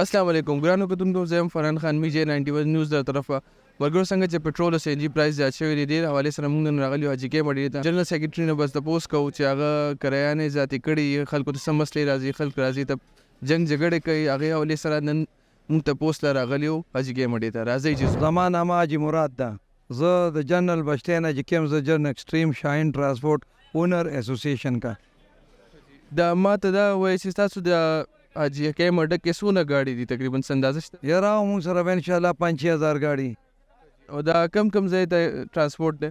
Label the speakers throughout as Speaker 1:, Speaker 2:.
Speaker 1: अस्सलाम वालेकुम ګرانو کتونکو زه یم فرحان خان میجه 91 نیوز در طرفه ورګرو څنګه چې پټرول او سی ان جی پرایس زیات شوی دی د حواله سره موږ نن راغلی حاجی کې مړی ته جنرال سیکریټری نه بس تاسو کو چې هغه کرایانه ذاتی کړي خلکو ته سم مسلې راځي خلک راځي ته جنگ جګړه کوي هغه حواله سره نن موږ ته پوسټ راغلیو حاجی کې مړی ته راځي چې
Speaker 2: زمان اما حاجی مراد ده زه د جنرال بشتینا چې کوم زه جرن ایکسټریم شاین ترانسپورټ اونر اسوسییشن کا
Speaker 1: دا ماته دا وایي چې تاسو د حاجی کې مړه کې سونه گاډي دي تقریبا اندازه شته
Speaker 2: یاره موږ سره به ان شاء الله 5000 گاډي
Speaker 1: او دا کم ځای ته ترانسپورټ دی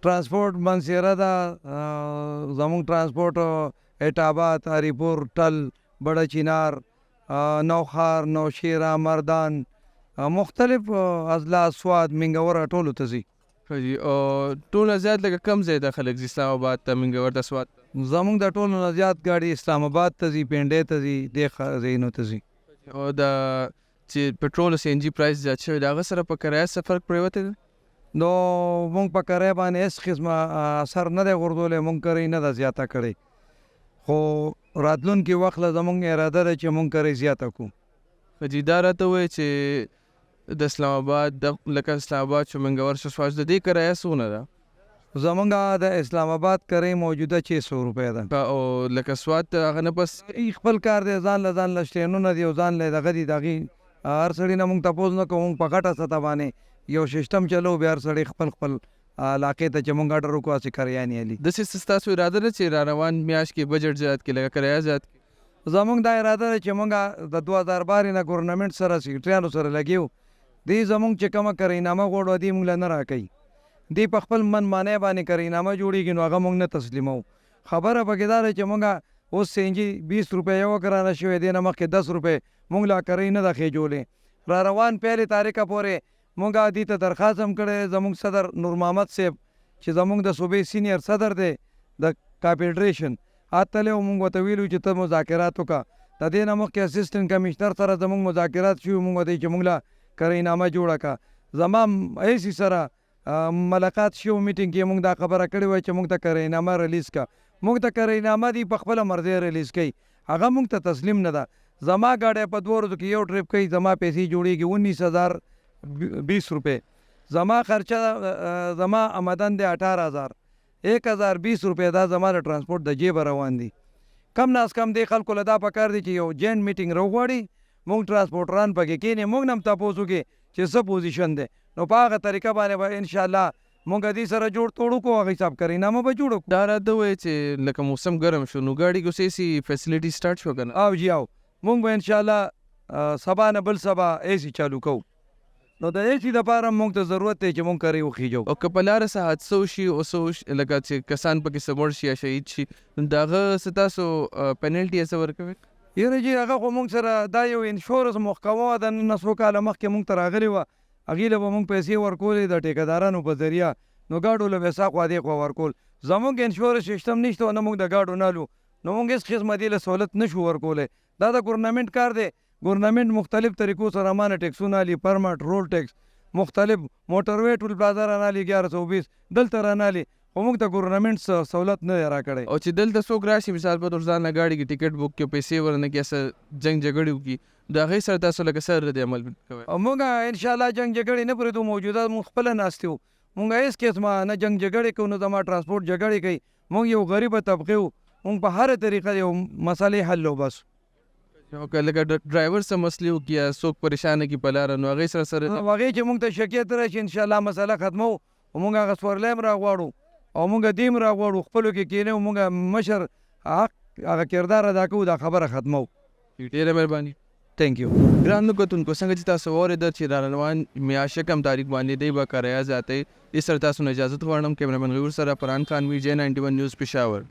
Speaker 2: ترانسپورټ منصیره ده زموږ ترانسپورټ اټاباد هریپور ټل بڑا چینار نوخار نوشیرا مردان مختلف اضلاع سواد منګور ټولو ته ځي
Speaker 1: ټول زیات لکه کم ځای ته خلک ځي اسلام آباد ته منګور ته سواد
Speaker 2: زموږ د ټولو نه زیات ګاډي اسلام آباد ته ځي پنډۍ ته ځي دې ځایونو ته ځي
Speaker 1: او دا چې پټرول او سی ان جي پرایس زیات شوی د هغه سره په کرایه څه فرق پرېوتی دی
Speaker 2: نو مونږ په کرایه باندې هېڅ قسمه اثر نه دی غورځولی مونږ کرایه نه ده زیاته کړې خو راتلونکي وخت له زموږ اراده ده چې مونږ کرایه زیاته کړو
Speaker 1: حاجي دا راته ووایي چې د اسلام آباد لکه اسلام آباد شو منګور شو سواج د دې کرایه څونه ده
Speaker 2: زمونږ د اسلام آباد کرایه موجوده 600 روپۍ ده
Speaker 1: او لکه سواد هغه نه پس
Speaker 2: خپل کار دی ځان له شټینونه دی او ځان له دغه دي دغې هر سړي نه مونږ تپوس نه کوو مونږ په غټه سطح باندې یو سیسټم چلو بیا هر سړی خپل علاقې ته چې مونږ اډر وکړو هسې کرایه نیالي
Speaker 1: داسې ستاسو اراده ده چې را روان میاشت کې بجټ زیات کړي لکه کرایه زیات کړي
Speaker 2: زمونږ دا اراده ده چې مونږ د 2012 نه ګورنمنټ سره سیکرټریانو سره لګیو دی زمونږ چې کومه کرایهنامه غواړو دی مونږ له نه راکوي دی په خپل من معنی باندې کرایهنامه جوړیږي نو هغه مونږ نه تسلیمو خبره پکې دا ده چې مونږ اوس سی ان جي 20 روپۍ یوه ګرانه شوې دی نه مخکې 10 روپۍ مونږ لا کرایه نه ده خېجولې را روان پهلې تاریخه پورې مونږ دې ته درخواست هم کړی زمونږ صدر نور محمد صاحب چې زمونږ د صوبې سینیر صدر دی د کاپیډریشن اتلې مونږ ورته ویلو چې ته مذاکرات وکړه د دې نه مخکې اسسټنټ کمشنر سره زمونږ مذاکرات شوي مونږ ورته چې مونږ له کرایهنامه جوړه کړه زما ایسي سره ملاقات شو میټینګ کې مونږ دا خبره کړې وای چې مونږ ته کرایهنامه ریلیز کړه مونږ ته کرایهنامه دی په خپله مرضی ریلیز کوي هغه مونږ ته تسلیم نه ده زما ګاډی په 2 ورځو کې یو ټریپ کوي زما پیسې جوړېږي 19,020 روپۍ زما خرچه زما آمدن دی 18,000 1,020 روپۍ دا زما د ترانسپورټ د جیبه روان دي کم ناز کم دی خلکو له دا پکار دی چې یو جین میټینګ راوغواړي مونږ ترانسپورټران پکې کینې مونږ نه هم تپوس وکړي چې څه پوزیشن دی نو په هغه طریقه باندې به انشاءالله مونږ دې سره جوړ توړ وکړو هغه حساب کرایهنامه به جوړ کړو
Speaker 1: دا راته وایي چې لکه موسم ګرم شو نو ګاډي کې سی فیسیلیټي سټارټ شو که نه
Speaker 2: او جی او مونږ به انشاءالله سبا نه بل سبا اے سی چالو کوو نو د اے سی دپاره مونږ ته ضرورت دی چې مونږ کرایه وخیجو
Speaker 1: او که په لاره څه حادثه وشي اوس لکه چې کسان پکې څه مړ شي یا شهید شي نو د هغه څه تاسو پینلټي څه ورکوئ
Speaker 2: یاره جی هغه خو مونږ سره دا یو انشورنس محکمه وه د 900 کاله مخکې مونږ ته راغلې وه هغې له به مونږ پیسې ورکولې د ټیکهدارانو په ذریعه نو ګاډو له به سا خوا دې خوا ورکول زموږ انشورنس سیسټم نشته نه مونږ د ګاډو نالو نو مونږ هېڅ قسمه دې له سهولت نشو ورکولی دا د ګورنمنټ کار دی ګورنمنټ مختلف طریقو سره مانه ټیکسونه الي پرمټ رول ټیکس مختلف موټروی ټول پلازا رانالي 1120 دلته رانالي خو موږ ته ګورنمنټ سهولت نه دی راکړی
Speaker 1: او چې دلته څوک راشي مثال په طور ځان نه ګاډي کې ټیکټ بک کړي پیسې ورنه کړي څه جنګ جګړې وکړي د هغې سره تاسو لکه څه رد عمل کوئ
Speaker 2: او موږ انشاءالله جنګ جګړې نه پرېږدو موجوده مونږ خپله ناست یو مونږ هېڅ قسمه نه جنګ جګړې کوو نه زما ترانسپورټ جګړې کوي مونږ یو غریبه طبقې یو مونږ په هره طریقه یو مسلې حل لو بس
Speaker 1: لکه ډرایور څه مسلې وکړي یا څوک پریشانه کړي په لاره نو هغې سره
Speaker 2: هغې چې مونږ ته شکیت راشي انشاءالله مسله ختمو او مونږ هغه سورلی هم راغواړو او مونږ دیم راغواړو خپلو کې کینې مونږ مشر حق هغه کردار ادا کوو دا خبره ختمو
Speaker 1: ډېره مهرباني
Speaker 2: تھینک یو
Speaker 1: ګرانو کتونکو څنګه چې تاسو واورېده چې را روان میاشت کم تاریخ باندې دی به کرایه زیاتوي دې سره تاسو نه اجازت غواړم کیمرامین غیور سره فرحان خان میجه 91 نیوز پېښور